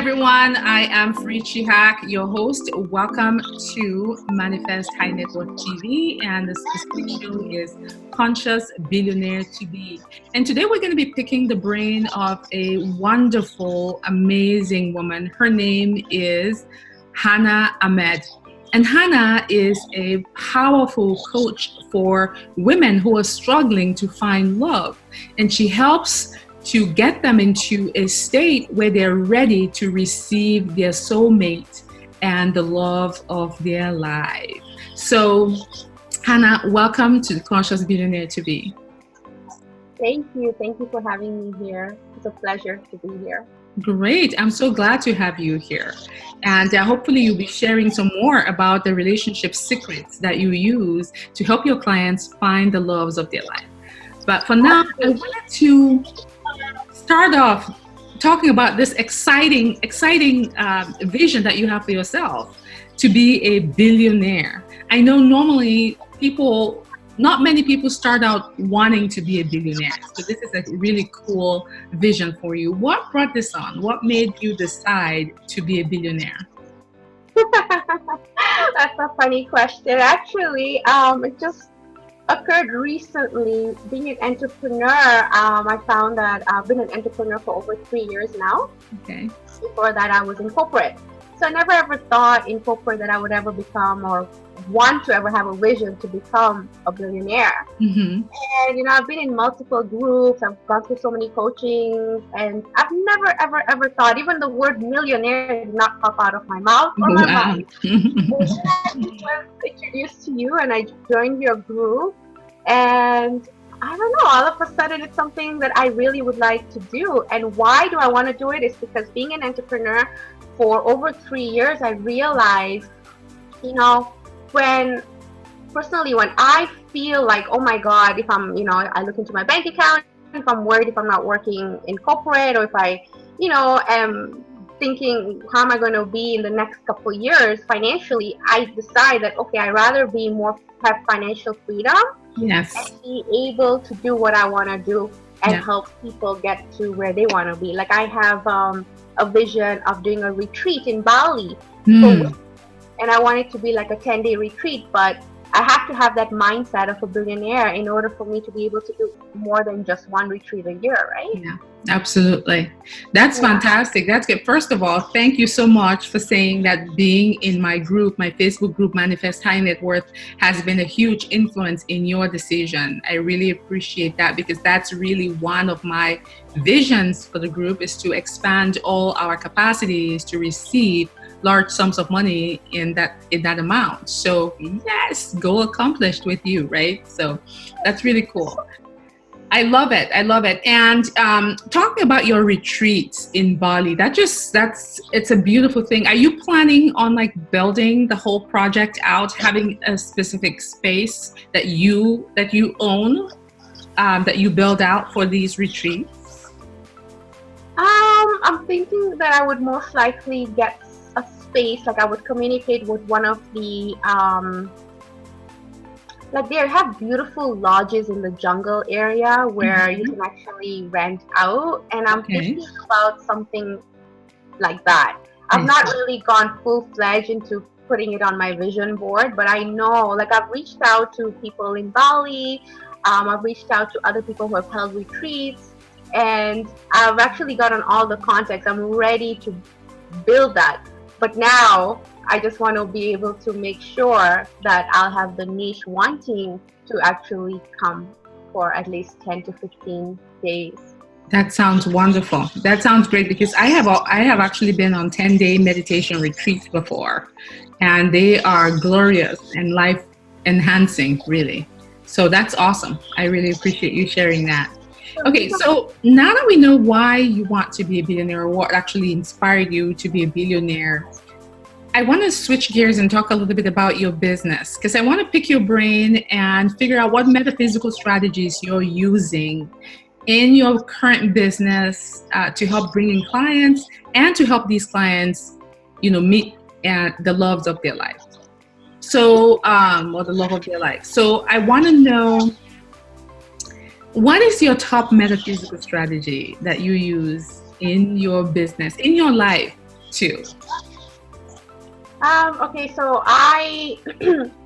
everyone. I am Free Chihak, your host. Welcome to Manifest High Net Worth TV, and the specific show is Conscious Billionaire TV. And today we're going to be picking the brain of a wonderful, amazing woman. Her name is Hanah Ahmed. And Hanah is a powerful coach for women who are struggling to find love. And she helps to get them into a state where they're ready to receive their soulmate and the love of their life. So, Hanah, welcome to the Conscious Billionaire TV. Thank you. Thank you for having me here. It's a pleasure to be here. Great. I'm so glad to have you here. And hopefully you'll be sharing some more about the relationship secrets that you use to help your clients find the loves of their life. But for now, I wanted to start off talking about this exciting vision that you have for yourself to be a billionaire. I know normally not many people start out wanting to be a billionaire. So this is a really cool vision for you. What brought this on? What made you decide to be a billionaire? That's a funny question. Actually, it just occurred recently. Being an entrepreneur, I found that I've been an entrepreneur for over 3 years now. Okay. Before that, I was in corporate. So I never ever thought in corporate that I would ever become or want to ever have a vision to become a billionaire. Mm-hmm. And, I've been in multiple groups. I've gone through so many coachings, and I've never, ever thought, even the word millionaire did not pop out of my mouth or my mind. I was introduced to you, and I joined your group, and I don't know, all of a sudden it's something that I really would like to do. And why do I want to do it? Is because being an entrepreneur for over 3 years, I realized, when I feel like, oh my God, if I'm, I look into my bank account, if I'm worried if I'm not working in corporate, or if I, am thinking, how am I going to be in the next couple of years financially, I decide that, okay, I'd rather have financial freedom. Yes. And be able to do what I want to do and help people get to where they want to be. Like I have a vision of doing a retreat in Bali. And I want it to be like a 10-day retreat, but I have to have that mindset of a billionaire in order for me to be able to do more than just one retreat a year, right? Yeah, absolutely. That's fantastic. That's good. First of all, thank you so much for saying that being in my group, my Facebook group, Manifest High Net Worth, has been a huge influence in your decision. I really appreciate that, because that's really one of my visions for the group, is to expand all our capacities to receive large sums of money in that amount. So yes, goal accomplished with you, right? So that's really cool. I love it. And talking about your retreats in Bali, it's a beautiful thing. Are you planning on building the whole project out, having a specific space that you own, that you build out for these retreats? I'm thinking that I would most likely get a space, I would communicate with one of the they have beautiful lodges in the jungle area where you can actually rent out, and I'm thinking about something like that. I've not really gone full-fledged into putting it on my vision board, but I know, I've reached out to people in Bali, I've reached out to other people who have held retreats, and I've actually gotten all the contacts. I'm ready to build that. But now I just want to be able to make sure that I'll have the niche wanting to actually come for at least 10 to 15 days. That sounds wonderful. That sounds great, because I have actually been on 10-day meditation retreats before, and they are glorious and life enhancing, really. So that's awesome. I really appreciate you sharing that. Okay, so now that we know why you want to be a billionaire, or what actually inspired you to be a billionaire, I want to switch gears and talk a little bit about your business, because I want to pick your brain and figure out what metaphysical strategies you're using in your current business to help bring in clients and to help these clients, meet the loves of their life. So, or the love of their life. So I want to know, what is your top metaphysical strategy that you use in your business, in your life, too? Okay, so I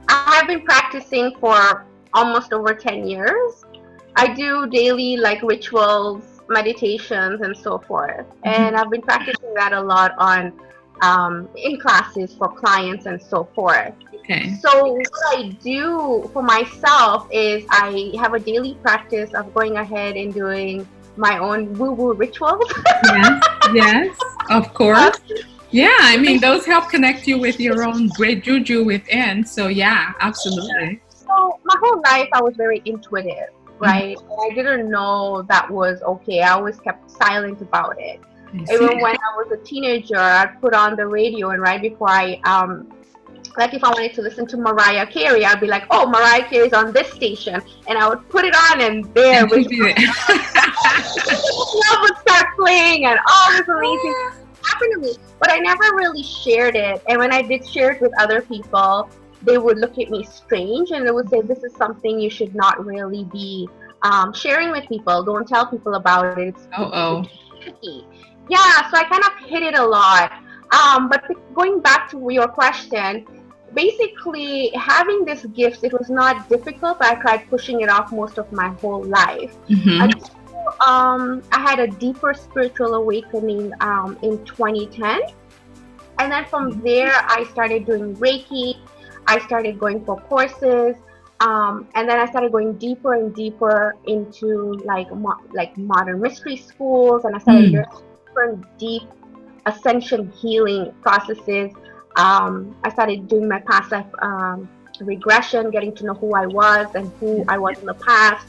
I have been practicing for almost over 10 years. I do daily like rituals, meditations, and so forth. And I've been practicing that a lot on in classes for clients and so forth. Okay. So what I do for myself is I have a daily practice of going ahead and doing my own woo-woo rituals. Yes, of course. Yeah, I mean, those help connect you with your own great juju within. So yeah, absolutely. So my whole life I was very intuitive, right? And I didn't know that was okay. I always kept silent about it. Even when I was a teenager, I'd put on the radio, and right before I like if I wanted to listen to Mariah Carey, I'd be like, oh, Mariah Carey's on this station. And I would put it on, and there was love would start playing, and all this amazing happened to me. But I never really shared it. And when I did share it with other people, they would look at me strange, and they would say, this is something you should not really be sharing with people. Don't tell people about it. It's tricky. Yeah, so I kind of hid it a lot. But going back to your question, basically having this gift, it was not difficult, but I tried pushing it off most of my whole life. I had a deeper spiritual awakening in 2010. And then from there, I started doing Reiki. I started going for courses. And then I started going deeper and deeper into like modern mystery schools. And I started doing different deep Ascension healing processes. I started doing my past life regression, getting to know who I was and who I was in the past.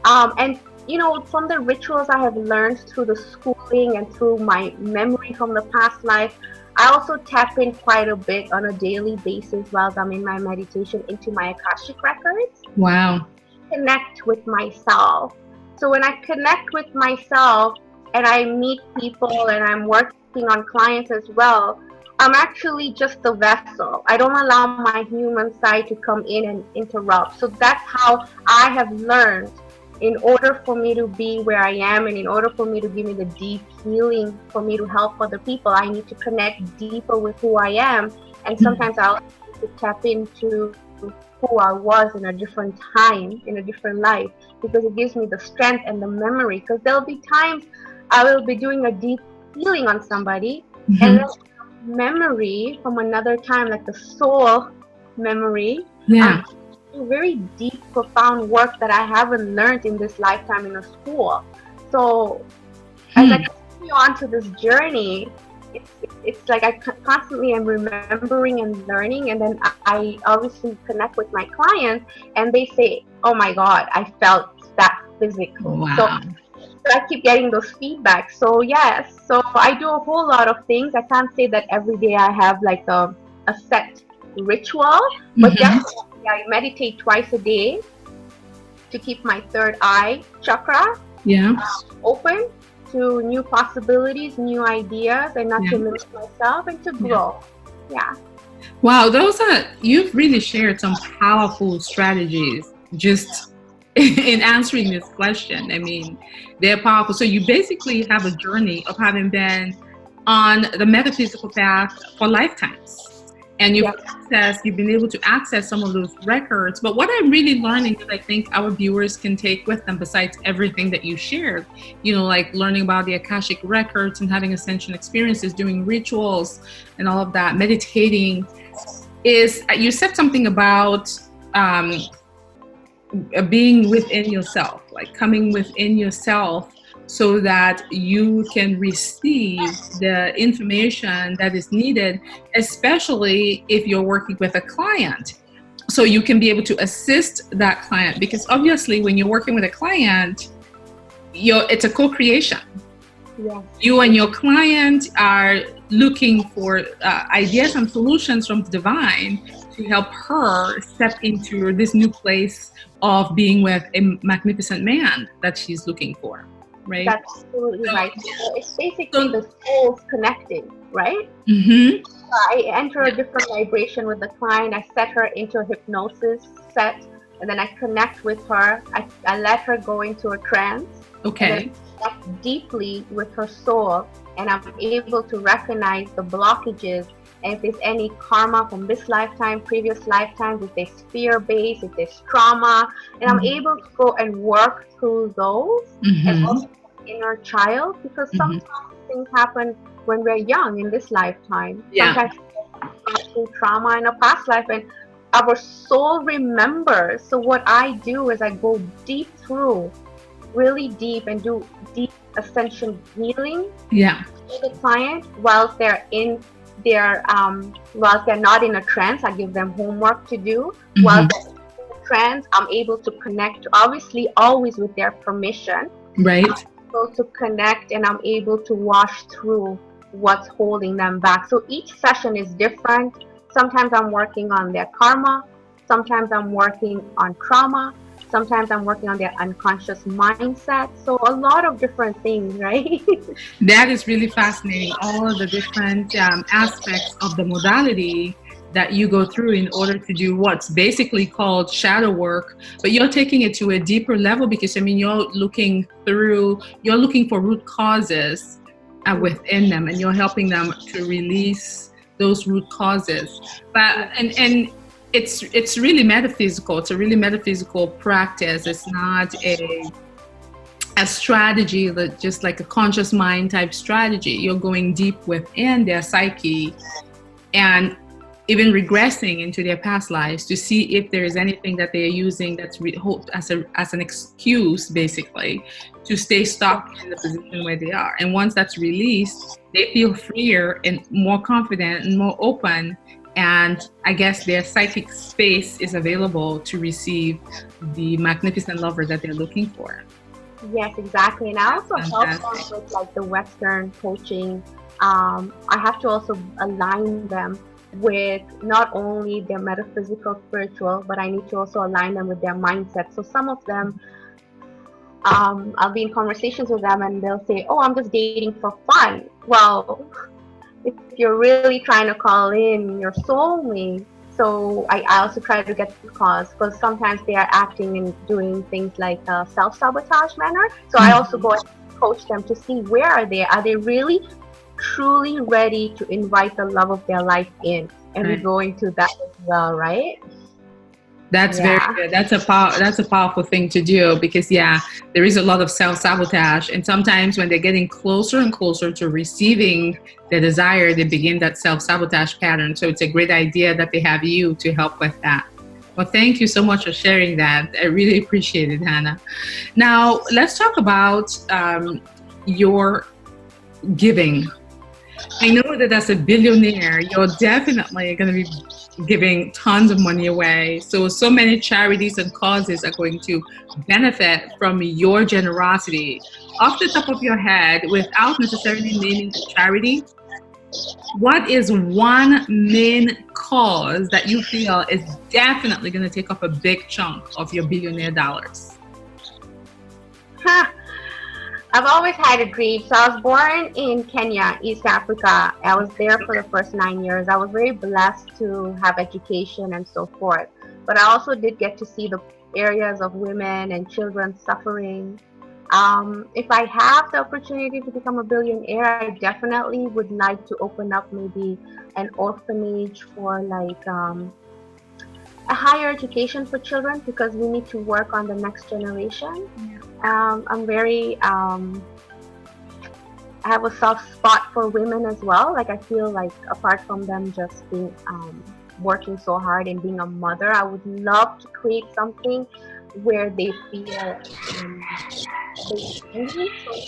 And you know, from the rituals I have learned through the schooling and through my memory from the past life, I also tap in quite a bit on a daily basis while I'm in my meditation into my Akashic records. Wow. Connect with myself. So when I connect with myself and I meet people and I'm working on clients as well, I'm actually just the vessel. I don't allow my human side to come in and interrupt. So that's how I have learned, in order for me to be where I am and in order for me to give me the deep healing for me to help other people, I need to connect deeper with who I am. And sometimes I'll need to tap into who I was in a different time, in a different life, because it gives me the strength and the memory. Because there'll be times I will be doing a deep healing on somebody, and then memory from another time, like the soul memory, very deep, profound work that I haven't learned in this lifetime in a school. So as I continue on to this journey, it's like I constantly am remembering and learning, and then I obviously connect with my clients, and they say, oh my God, I felt that physically. Wow. So I keep getting those feedbacks. So yes, so I do a whole lot of things. I can't say that every day I have like a set ritual, but definitely I meditate twice a day to keep my third eye chakra open to new possibilities, new ideas, and not to limit myself and to grow. Wow, you've really shared some powerful strategies just in answering this question. I mean, they're powerful. So you basically have a journey of having been on the metaphysical path for lifetimes. And you've been able to access some of those records. But what I'm really learning that I think our viewers can take with them, besides everything that you shared, you know, like learning about the Akashic records and having ascension experiences, doing rituals and all of that, meditating, is you said something about being within yourself, like coming within yourself, so that you can receive the information that is needed, especially if you're working with a client. So you can be able to assist that client, because obviously when you're working with a client, it's a co-creation. You and your client are looking for ideas and solutions from the divine to help her step into this new place of being with a magnificent man that she's looking for. Right? That's absolutely right. It's basically the souls connecting, right? I enter a different vibration with the client. I set her into a hypnosis set, and then I connect with her. I let her go into a trance. And then connect deeply with her soul, and I'm able to recognize the blockages, and if there's any karma from this lifetime, previous lifetimes, if there's fear-based, if there's trauma, and I'm able to go and work through those, and also inner child, because sometimes things happen when we're young in this lifetime. Sometimes through trauma in a past life, and our soul remembers. So what I do is I go deep through, really deep, and do deep ascension healing for the client whilst they're in their whilst they're not in a trance. I give them homework to do. While they're in a trance, I'm able to connect, obviously always with their permission. Right. I'm able to connect, and I'm able to wash through what's holding them back. So each session is different. Sometimes I'm working on their karma, sometimes I'm working on trauma, sometimes I'm working on their unconscious mindset. So a lot of different things, right? That is really fascinating. All of the different aspects of the modality that you go through in order to do what's basically called shadow work, but you're taking it to a deeper level, because you're looking for root causes within them, and you're helping them to release those root causes. But and it's really metaphysical. It's a really metaphysical practice. It's not a strategy that just like a conscious mind type strategy. You're going deep within their psyche and even regressing into their past lives to see if there is anything that they're using that's as an excuse, basically, to stay stuck in the position where they are. And once that's released, they feel freer and more confident and more open. And I guess their psychic space is available to receive the magnificent lover that they're looking for. Yes, exactly. And I also help them with like the Western coaching. I have to also align them with not only their metaphysical, spiritual, but I need to also align them with their mindset. So some of them, I'll be in conversations with them and they'll say, oh, I'm just dating for fun. Well, if you're really trying to call in your soulmate, so I also try to get the cause, because sometimes they are acting and doing things like self-sabotage manner. So I also go and coach them to see where are they really truly ready to invite the love of their life in, and we go into that as well, right? That's very good. That's a powerful thing to do, because there is a lot of self-sabotage, and sometimes when they're getting closer and closer to receiving the desire, they begin that self-sabotage pattern. So it's a great idea that they have you to help with that. Well, thank you so much for sharing that. I really appreciate it, Hanah. Now let's talk about your giving. I know that as a billionaire, you're definitely going to be giving tons of money away. So many charities and causes are going to benefit from your generosity. Off the top of your head, without necessarily naming the charity, what is one main cause that you feel is definitely going to take up a big chunk of your billionaire dollars? I've always had a dream. So I was born in Kenya, East Africa. I was there for the first 9 years. I was very blessed to have education and so forth. But I also did get to see the areas of women and children suffering. If I have the opportunity to become a billionaire, I definitely would like to open up maybe an orphanage for like a higher education for children, because we need to work on the next generation. I'm very I have a soft spot for women as well. Like I feel like apart from them just being working so hard and being a mother, I would love to create something where they feel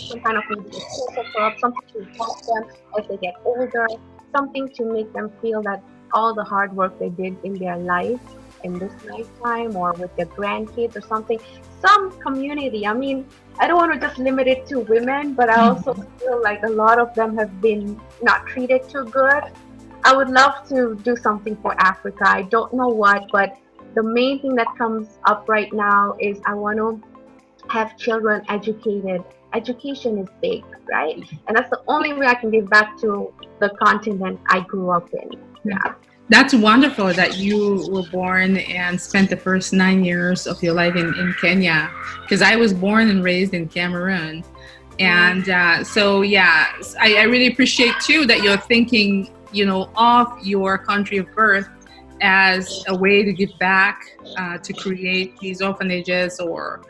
some kind of maybe a social club, something to help them as they get older, something to make them feel that all the hard work they did in their life, in this lifetime, or with their grandkids or something, some community. I mean, I don't want to just limit it to women, but I also feel like a lot of them have been not treated too good. I would love to do something for Africa. I don't know what, but the main thing that comes up right now is I want to have children educated. Education is big, right? And that's the only way I can give back to the continent I grew up in. That's wonderful that you were born and spent the first 9 years of your life in Kenya, because I was born and raised in Cameroon. And so, yeah, I really appreciate too that you're thinking, of your country of birth as a way to give back, to create these orphanages or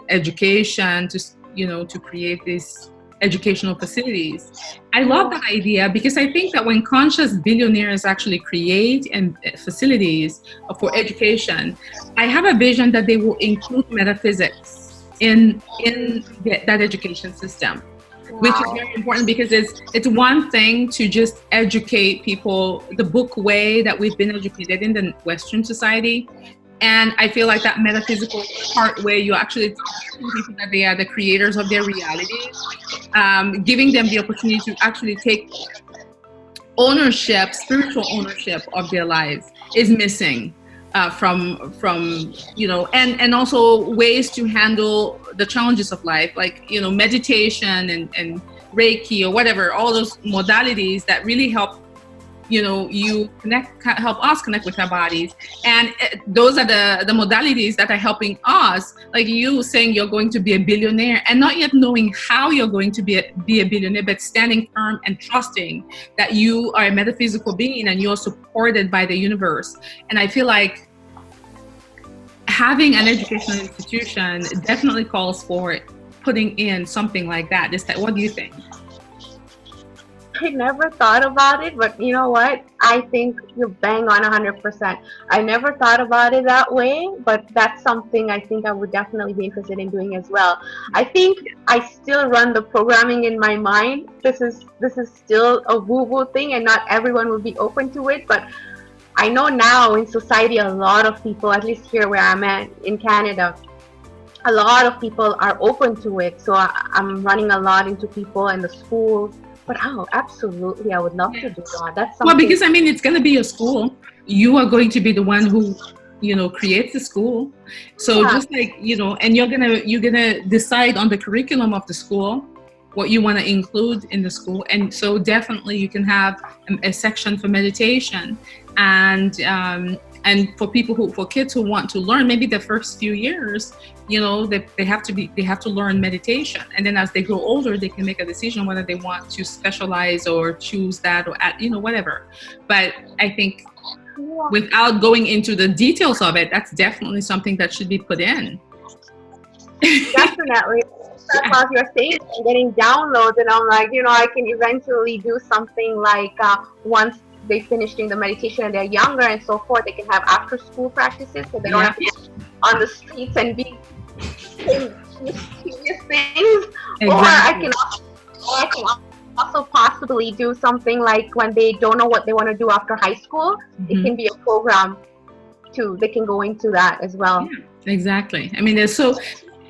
education, to create these educational facilities. I love that idea because I think that when conscious billionaires actually create and facilities for education, I have a vision that they will include metaphysics in that education system. Wow. Which is very important because it's one thing to just educate people the book way that we've been educated in the Western society. And I feel like that metaphysical part where you actually tell people that they are the creators of their reality, giving them the opportunity to actually take ownership, spiritual ownership of their lives is missing. From and also ways to handle the challenges of life, like meditation and Reiki or whatever, all those modalities that really help help us connect with our bodies. And those are the modalities that are helping us, like you saying you're going to be a billionaire and not yet knowing how you're going to be a billionaire, but standing firm and trusting that you are a metaphysical being and you're supported by the universe. And I feel like having an educational institution definitely calls for putting in something like that. What do you think? I never thought about it, but you know what? I think you're bang on 100%. I never thought about it that way, but that's something I think I would definitely be interested in doing as well. I think I still run the programming in my mind. This is still a woo-woo thing, and not everyone will be open to it, but I know now in society a lot of people, at least here where I'm at in Canada, a lot of people are open to it. So I'm running a lot into people in the schools. But absolutely, I would love to do that. That's something. Well, because it's going to be your school. You are going to be the one who, creates the school. So just like, and you're gonna decide on the curriculum of the school, what you want to include in the school. And so definitely you can have a section for meditation and for for kids who want to learn, maybe the first few years, they have to learn meditation. And then as they grow older, they can make a decision whether they want to specialize or choose that or whatever. But I think without going into the details of it, that's definitely something that should be put in. Definitely. That's what you're saying, I'm getting downloads, and I'm like, I can eventually do something like once they finish doing the meditation and they're younger and so forth, they can have after school practices, so they don't have to be on the streets and be saying mysterious things. Exactly. Or I can also possibly do something like when they don't know what they want to do after high school, it can be a program too. They can go into that as well. Yeah, exactly. There's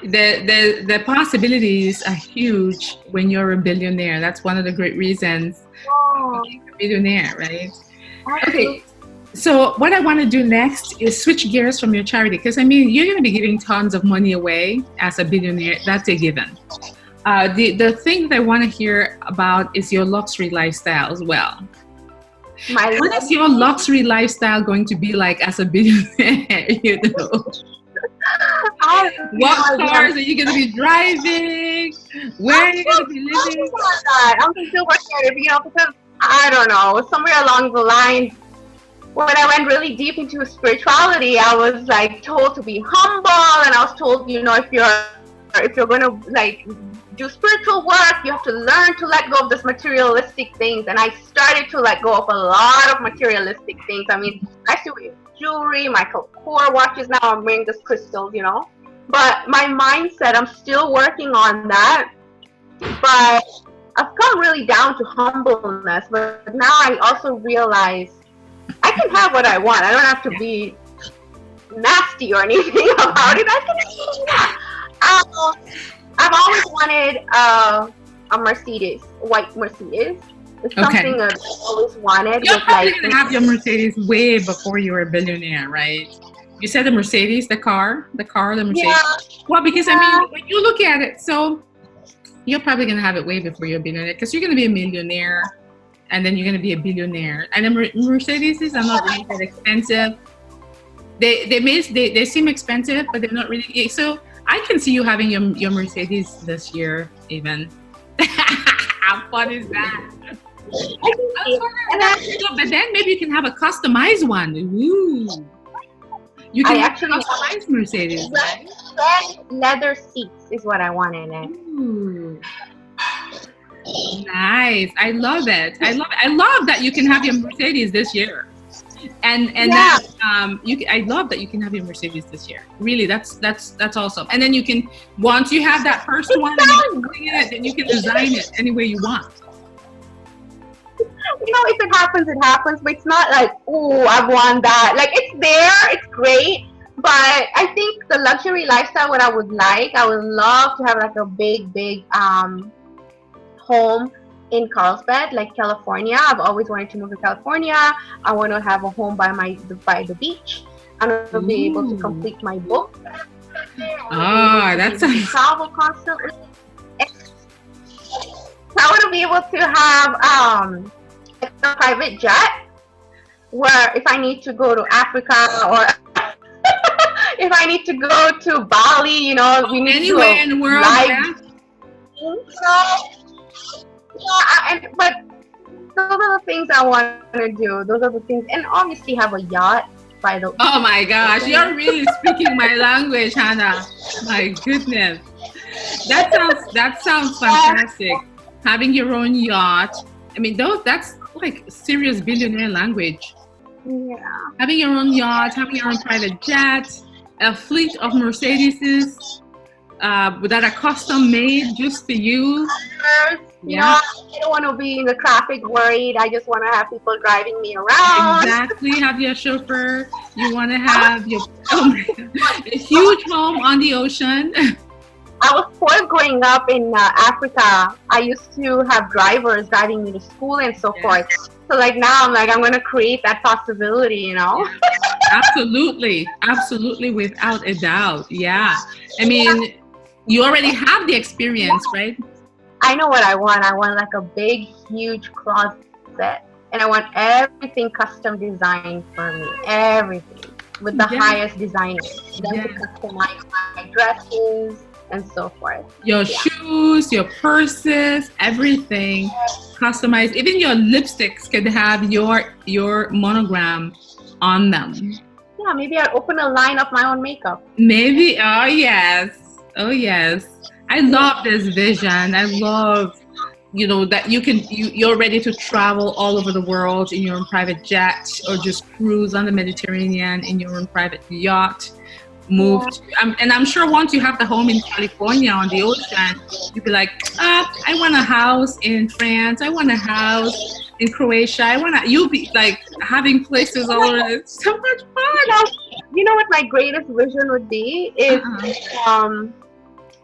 the possibilities are huge when you're a billionaire. That's one of the great reasons to be a billionaire, right? Okay, so what I want to do next is switch gears from your charity, because you're going to be giving tons of money away as a billionaire. That's a given. The thing that I want to hear about is your luxury lifestyle as well. What is your luxury lifestyle going to be like as a billionaire? What cars are you going to be driving? Where are you going to be living? I'm still working on it, because I don't know, somewhere along the line, when I went really deep into spirituality, I was like told to be humble, and I was told, if you're going to do spiritual work, you have to learn to let go of this materialistic things. And I started to let go of a lot of materialistic things. I still wear jewelry, Michael Kors watches now. I'm wearing this crystals, But my mindset, I'm still working on that. But I've come really down to humbleness. But now I also realize I can have what I want. I don't have to be nasty or anything about it. I've always wanted a Mercedes, white Mercedes. It's something I've always wanted. You're probably going to have your Mercedes way before you were a billionaire, right? You said the Mercedes, the Mercedes. Yeah. Well, because when you look at it, so you're probably going to have it way before you're a billionaire, because you're going to be a millionaire and then you're going to be a billionaire. And the Mercedes are not really that expensive. They seem expensive, but they're not really. So I can see you having your Mercedes this year, even. How fun is that? But then maybe you can have a customized one. Ooh. You can actually customize Mercedes. Leather seats is what I want in it. Ooh. Nice. I love it. I love that you can have your Mercedes this year. And that I love that you can have your Mercedes this year. Really, that's awesome. And then you can, once you have that first one, then you can design it any way you want. If it happens, it happens. But it's not like, oh, I want that. Like, it's there, it's great. But I think the luxury lifestyle, what I would love to have like a big home in Carlsbad, like California. I've always wanted to move to California. I want to have a home by the beach. I want to be able to complete my book. That's travel constantly. I want to be able to have a private jet where if I need to go to Africa or if I need to go to Bali, we need anywhere in the world. But those are the things I want to do. Those are the things, and obviously have a yacht by the. Oh my gosh, you're really speaking my language, Hanah. My goodness, that sounds fantastic. Having your own yacht. I mean, that's like serious billionaire language. Yeah. Having your own yacht, having your own private jet, a fleet of Mercedeses that are custom made just for you. Yeah. I don't want to be in the traffic worried. I just want to have people driving me around. Exactly. Have your chauffeur. You want to have a huge home on the ocean. I was spoiled growing up in Africa. I used to have drivers driving me to school and so forth. So like now I'm going to create that possibility, Absolutely. Absolutely. Without a doubt. Yeah. I mean, you already have the experience, right? I know what I want. I want like a big, huge closet. And I want everything custom designed for me. Everything. With the highest designers. Them to customize my dresses and so forth. Your shoes, your purses, everything customized. Even your lipsticks could have your monogram on them. Yeah, maybe I'll open a line of my own makeup. Maybe. Oh yes. I love this vision. I love, that you're ready to travel all over the world in your own private jet or just cruise on the Mediterranean in your own private yacht. And I'm sure once you have the home in California on the ocean, you'll be like, I want a house in France. I want a house in Croatia. You'll be like having places all over. It's so much fun. You know what my greatest vision would be is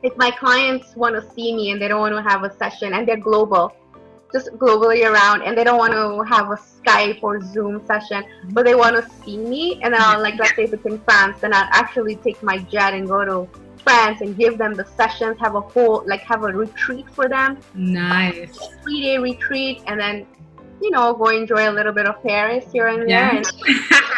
if my clients want to see me and they don't want to have a session and they're just globally around and they don't want to have a Skype or Zoom session, but they want to see me, and then I'll let's say if it's in France, then I'll actually take my jet and go to France and give them the sessions, have a retreat for them. Nice. 3-day retreat, and then go enjoy a little bit of Paris here and there.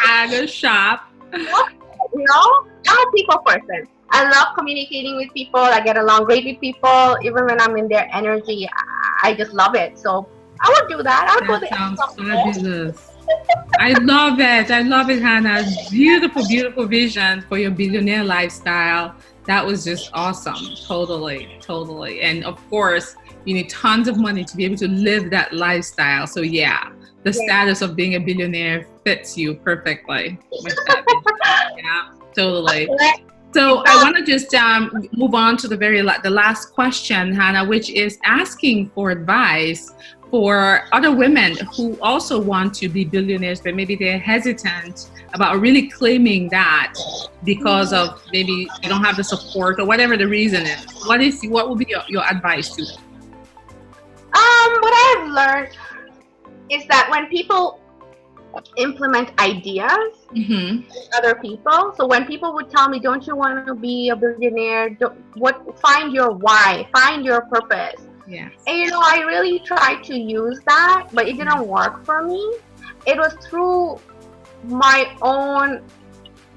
And go shop. I'm a people person. I love communicating with people. I get along great with people. Even when I'm in their energy, I just love it. So I would do that. I would go there. Sounds fabulous. I love it. Hanah. Beautiful, beautiful vision for your billionaire lifestyle. That was just awesome. Totally. And of course, you need tons of money to be able to live that lifestyle. So the status of being a billionaire fits you perfectly with that. Yeah, totally. So I want to just move on to the last question, Hanah, which is asking for advice for other women who also want to be billionaires, but maybe they're hesitant about really claiming that because of maybe they don't have the support or whatever the reason is. What would be your advice to them? What I've learned is that when people implement ideas with other people, so when people would tell me, don't you want to be a billionaire? Find your why, find your purpose. Yes. And I really tried to use that, but it didn't work for me. It was through my own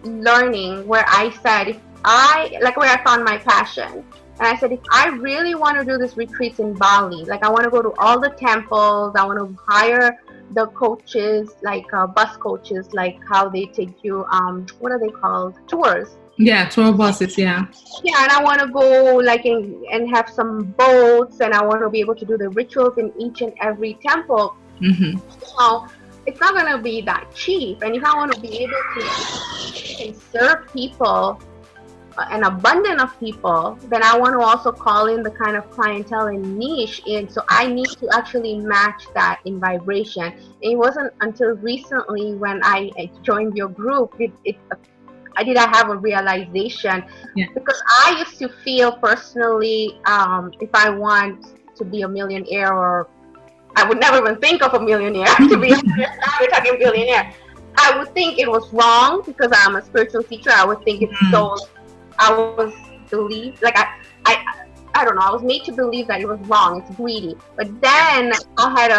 learning where I said, like where I found my passion. And I said, if I really want to do this retreats in Bali, like I want to go to all the temples, I want to hire the coaches, like bus coaches, like how they take you, what are they called? Tours. Yeah, tour buses, yeah. Yeah, and I want to go like and have some boats, and I want to be able to do the rituals in each and every temple. So it's not going to be that cheap. And if I want to be able to serve people, an abundance of people, then I want to also call in the kind of clientele and niche in. So I need to actually match that in vibration. And it wasn't until recently when I joined your group, I have a realization, because I used to feel personally, if I want to be a millionaire, or I would never even think of a millionaire, to be honest. Now we're talking billionaire. I would think it was wrong because I'm a spiritual teacher. I would think it's so. I was believed, like I don't know. I was made to believe that it was wrong. It's greedy. But then I had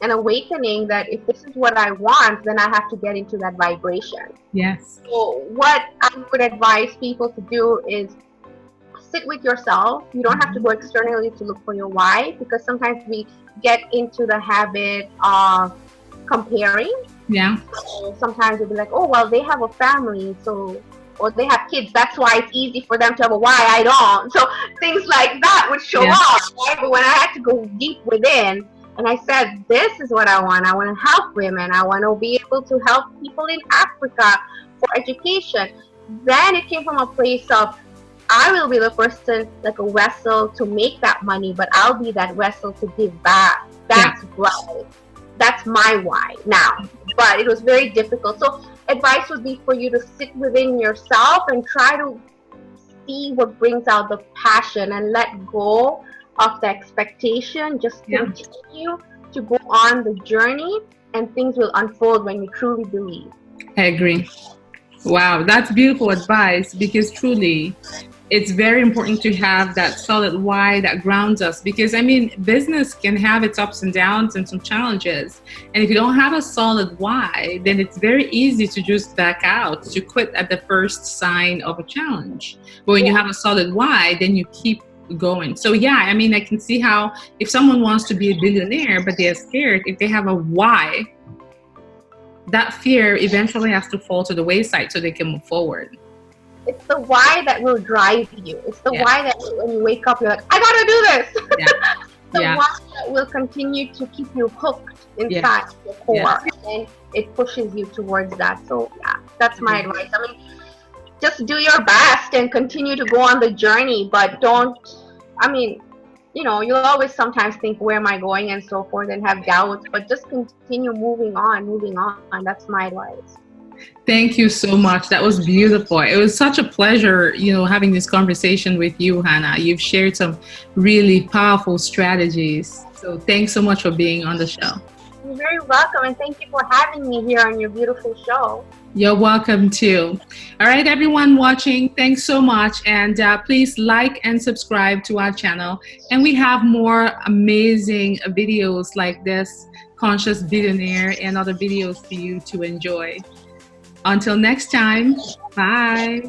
an awakening that if this is what I want, then I have to get into that vibration. Yes. So what I would advise people to do is sit with yourself. You don't have to go externally to look for your why, because sometimes we get into the habit of comparing. Yeah. So sometimes we'll be like, oh, well, they have a family, so, or they have kids, that's why it's easy for them to have a why, I don't. So things like that would show up, right? But when I had to go deep within, and I said, this is what I want to help women, I want to be able to help people in Africa for education, then it came from a place of, I will be the person, like a vessel to make that money, but I'll be that vessel to give back. That's right. That's my why now. But it was very difficult. So advice would be for you to sit within yourself and try to see what brings out the passion and let go of the expectation. Just continue to go on the journey, and things will unfold when you truly believe. I agree. Wow, that's beautiful advice, because truly it's very important to have that solid why that grounds us, because I mean, business can have its ups and downs and some challenges, and if you don't have a solid why, then it's very easy to just back out, to quit at the first sign of a challenge. But when you have a solid why, then you keep going. So yeah, I mean, I can see how if someone wants to be a billionaire but they're scared, if they have a why, that fear eventually has to fall to the wayside so they can move forward. It's the why that will drive you. It's the why that when you wake up, you're like, I gotta do this. The why that will continue to keep you hooked inside your core, and it pushes you towards that. So yeah, that's my advice. I mean, just do your best and continue to go on the journey, but don't, I mean, you know, you'll always sometimes think, where am I going and so forth, and have doubts, but just continue moving on. That's my advice. Thank you so much. That was beautiful. It was such a pleasure, you know, having this conversation with you, Hanah. You've shared some really powerful strategies. So thanks so much for being on the show. You're very welcome, and thank you for having me here on your beautiful show. You're welcome too. All right, everyone watching, thanks so much. And please like and subscribe to our channel. And we have more amazing videos like this, Conscious Billionaire, and other videos for you to enjoy. Until next time, bye.